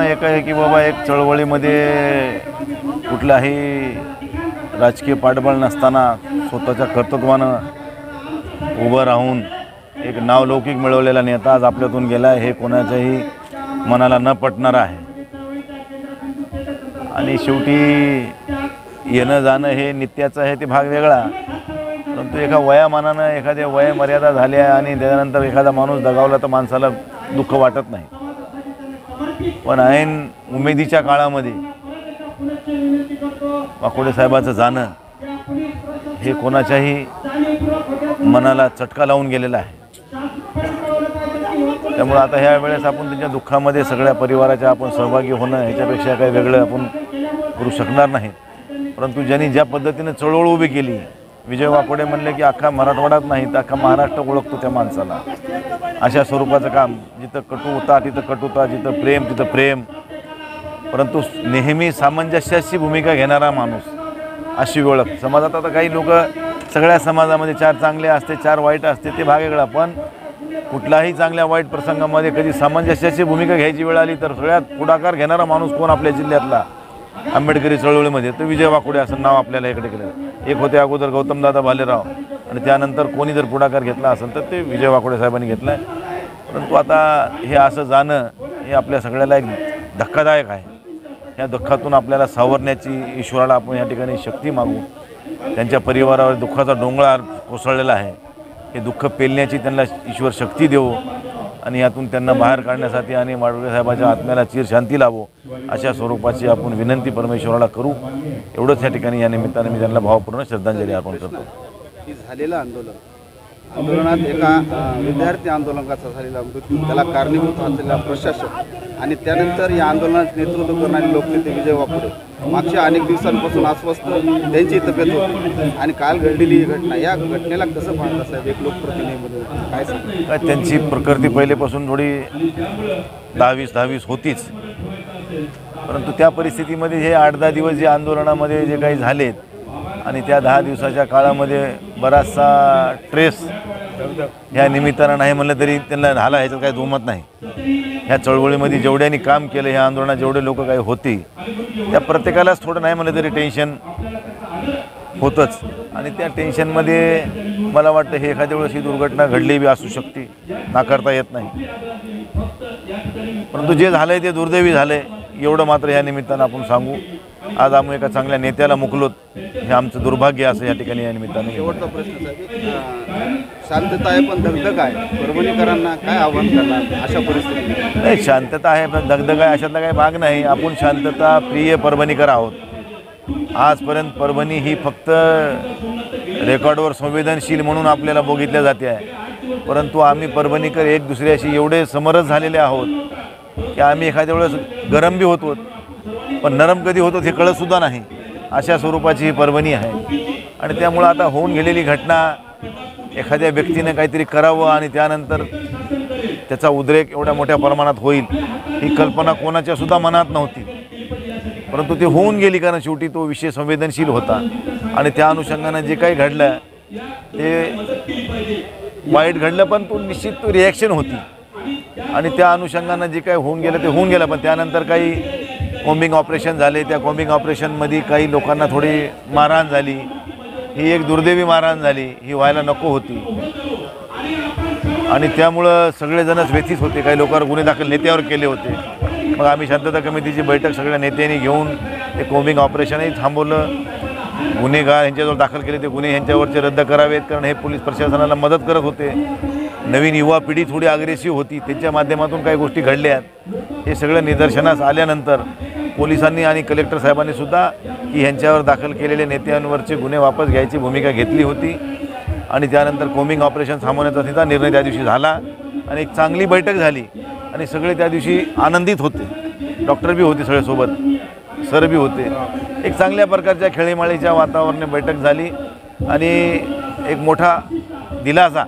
म्हणणं एक आहे की बाबा एक चळवळीमध्ये कुठलाही राजकीय पाठबळ नसताना स्वतःच्या कर्तृत्वानं उभं राहून एक नावलौकिक मिळवलेला नेता आज आपल्यातून गेला आहे हे कोणाच्याही मनाला न पटणारं आहे। आणि शेवटी येणं जाणं हे नित्याचं आहे, ते भाग वेगळा, परंतु एका वयामानानं एखाद्या वयमर्यादा झाल्या आणि त्यानंतर एखादा माणूस दगावला तर माणसाला दुःख वाटत नाही। पण ऐन उमेदीच्या काळामध्ये वाकोडे साहेबाचं जाणं हे कोणाच्याही मनाला चटका लावून गेलेला आहे। त्यामुळे आता ह्या वेळेस आपण त्यांच्या दुःखामध्ये सगळ्या परिवाराच्या आपण सहभागी होणं ह्याच्यापेक्षा काही वेगळं आपण करू शकणार नाही। परंतु ज्यांनी ज्या पद्धतीने चळवळ उभी केली, विजय वाकोडे म्हणले की अख्खा मराठवाड्यात नाही तर अख्खा महाराष्ट्र ओळखतो त्या माणसाला। अशा स्वरूपाचं काम, जिथं कटू होता तिथं कटुता, जिथं प्रेम तिथं प्रेम, परंतु नेहमी सामंजस्याची भूमिका घेणारा माणूस, अशी ओळख समाजात। आता काही लोक सगळ्या समाजामध्ये 4 चांगले असते 4 वाईट असते ते भाग वेगळा, पण कुठलाही चांगल्या वाईट प्रसंगामध्ये कधी सामंजस्याची भूमिका घ्यायची वेळ आली तर सगळ्यात पुढाकार घेणारा माणूस कोण आपल्या जिल्ह्यातला आंबेडकरी चळवळीमध्ये, तर विजय वाकोडे असं नाव आपल्याला इकडे केलं। एक होते अगोदर गौतमदादा भालेराव आणि त्यानंतर कोणी जर पुढाकार घेतला असेल तर ते विजय वाकोडे साहेबांनी घेतला आहे। परंतु आता हे असं जाणं हे आपल्या सगळ्याला एक धक्कादायक आहे। या दुःखातून आपल्याला सावरण्याची ईश्वराला आपण या ठिकाणी शक्ती मागू। त्यांच्या परिवारावर दुःखाचा डोंगरा कोसळलेला आहे, हे दुःख पेलण्याची त्यांना ईश्वर शक्ती देवो आणि यातून त्यांना बाहेर काढण्यासाठी आणि वाकोडे साहेबाच्या आत्म्याला चिर शांती लावो, अशा स्वरूपाची आपण विनंती परमेश्वराला करू। एवढंच या ठिकाणी या निमित्ताने मी त्यांना भावपूर्ण श्रद्धांजली अर्पण करतो। झालेलं आंदोलनात एका विद्यार्थी आंदोलकाचा झालेला मृत्यू, त्याला कारणीभूत असलेला प्रशासन आणि त्यानंतर या आंदोलनात नेतृत्व करणारे लोकनेते विजय वाकोडे मागच्या अनेक दिवसांपासून अस्वस्थ त्यांची तब्येत होती आणि काल घडलेली ही घटना, या घटनेला कसं पाहता साहेब एक लोकप्रतिनिधी म्हणून काय सांगता? त्यांची प्रकृती पहिलेपासून थोडी 10-20 होतीच, परंतु त्या परिस्थितीमध्ये हे 8-10 दिवस जे आंदोलनामध्ये जे काही झालेत आणि त्या 10 दिवसाच्या काळामध्ये बराचसा ट्रेस ह्या निमित्तानं नाही म्हणलं तरी त्यांना झाला, ह्याच्यात काही दुमत नाही। ह्या चळवळीमध्ये जेवढ्यांनी काम केलं, ह्या आंदोलनात जेवढे लोक काही होती त्या प्रत्येकालाच थोडं नाही म्हणलं तरी टेन्शन होतंच। आणि त्या टेन्शनमध्ये मला वाटतं हे एखाद्या वेळेस ही दुर्घटना घडली बी असू शकते, नाकारता येत नाही, परंतु जे झालं आहे ते दुर्दैवी झालं आहे एवढं मात्र या निमित्तानं आपण सांगू। आज आम्ही एका चांगल्या नेत्याला मुकलोत, हे आमचं दुर्भाग्य असं या ठिकाणी या निमित्ताने। शेवटचा प्रश्न साहेब, शांतता आहे पण दगदग आहे, परभणीकरांना काय आव्हान करणार अशा परिस्थितीत? नाही, शांतता आहे पण दगदग आहे अशातला काही भाग नाही। आपण शांतता प्रिय परभणीकर आहोत। आजपर्यंत परभणी ही फक्त रेकॉर्डवर संवेदनशील म्हणून आपल्याला बघितल्या जाते आहे, परंतु आम्ही परभणीकर एक दुसऱ्याशी एवढे समरस झालेले आहोत की आम्ही एखाद्या वेळेस गरम बी होतो पण नरम कधी होतो हे कळतसुद्धा नाही, अशा स्वरूपाची ही परभणी आहे। आणि त्यामुळं आता होऊन गेलेली घटना एखाद्या व्यक्तीने काहीतरी करावं आणि त्यानंतर त्याचा उद्रेक एवढ्या मोठ्या प्रमाणात होईल ही कल्पना कोणाच्यासुद्धा मनात नव्हती, परंतु ते होऊन गेली, कारण शेवटी तो विषय संवेदनशील होता आणि त्या अनुषंगानं जे काही घडलं ते वाईट घडलं, पण तो निश्चित तो रिॲक्शन होती आणि त्या अनुषंगानं जे काही होऊन गेलं ते होऊन गेलं। पण त्यानंतर काही कॉम्बिंग ऑपरेशन झाले, त्या कॉम्बिंग ऑपरेशनमध्ये काही लोकांना थोडी मारहाण झाली, ही एक दुर्दैवी मारहाण झाली, ही व्हायला नको होती आणि त्यामुळं सगळेजणच व्यथित होते। काही लोकांवर गुन्हे दाखल नेत्यावर केले होते, मग आम्ही शांतता कमिटीची बैठक सगळ्या नेत्यांनी घेऊन ते कॉम्बिंग ऑपरेशनही थांबवलं। गुन्हेगार यांच्याजवळ दाखल केले ते गुन्हे यांच्यावरचे रद्द करावेत, कारण हे पोलीस प्रशासनाला मदत करत होते। नवीन युवा पिढी थोडी अग्रेसिव्ह होती, त्यांच्या माध्यमातून काही गोष्टी घडल्या आहेत। हे सगळं निदर्शनास आल्यानंतर पोलिसांनी आणि कलेक्टर साहेबांनी सुद्धा की ह्यांच्यावर दाखल केलेले नेत्यांवरचे गुन्हे वापस घ्यायची भूमिका घेतली होती आणि त्यानंतर कॉम्बिंग ऑपरेशन थांबवण्याचा सुद्धा निर्णय त्या दिवशी झाला आणि एक चांगली बैठक झाली आणि सगळे त्या दिवशी आनंदित होते। डॉक्टर बी होते सगळे सोबत, सर बी होते। एक चांगल्या प्रकारच्या खेळीमाळीच्या वातावरणात बैठक झाली आणि एक मोठा दिलासा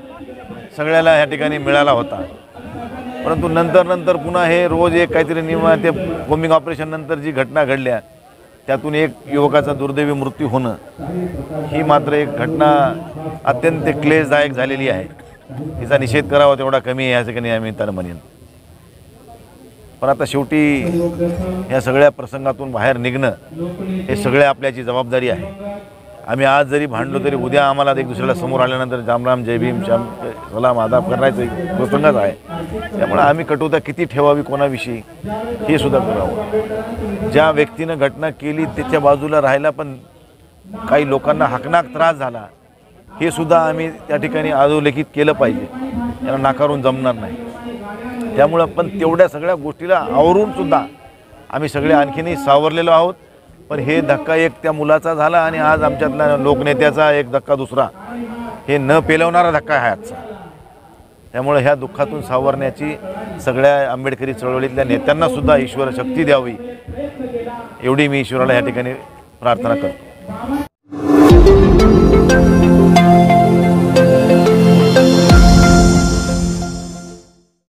सगळ्याला या ठिकाणी मिळाला होता। परंतु नंतर पुन्हा हे रोज एक काहीतरी ते कॉम्बिंग ऑपरेशन नंतर जी घटना घडल्या त्यातून एक युवकाचा दुर्दैवी मृत्यू होणं ही मात्र एक घटना अत्यंत क्लेशदायक झालेली आहे। तिचा निषेध करावा तेवढा कमी आहे असं की नाही आम्ही तर म्हणेन। पण आता शेवटी या सगळ्या प्रसंगातून बाहेर निघणं हे सगळ्या आपल्याची जबाबदारी आहे. आम्ही आज जरी भांडलो तरी उद्या आम्हाला एक दुसऱ्याला समोर आल्यानंतर राम जय भीम श्याम सलाम आदाब करण्याचा एक प्रसंगच आहे. त्यामुळे आम्ही कटुता किती ठेवावी कोणाविषयी हे सुद्धा करावं. ज्या व्यक्तीनं घटना केली त्याच्या बाजूला राहायला पण काही लोकांना हाकनाक त्रास झाला हे सुद्धा आम्ही त्या ठिकाणी अधोलेखित केलं पाहिजे. यांना नाकारून जमणार नाही. त्यामुळं पण तेवढ्या सगळ्या गोष्टीला आवरून सुद्धा आम्ही सगळे आणखीनही सावरलेलो आहोत. पण हे धक्का एक त्या मुलाचा झाला आणि आज आमच्यातला लोकनेत्याचा एक धक्का दुसरा, हे न पेलवणारा धक्का आहे आजचा. त्यामुळे ह्या दुःखातून सावरण्याची सगळ्या आंबेडकरी चळवळीतल्या नेत्यांना सुद्धा ईश्वर शक्ती द्यावी एवढी मी ईश्वराला या ठिकाणी प्रार्थना करतो.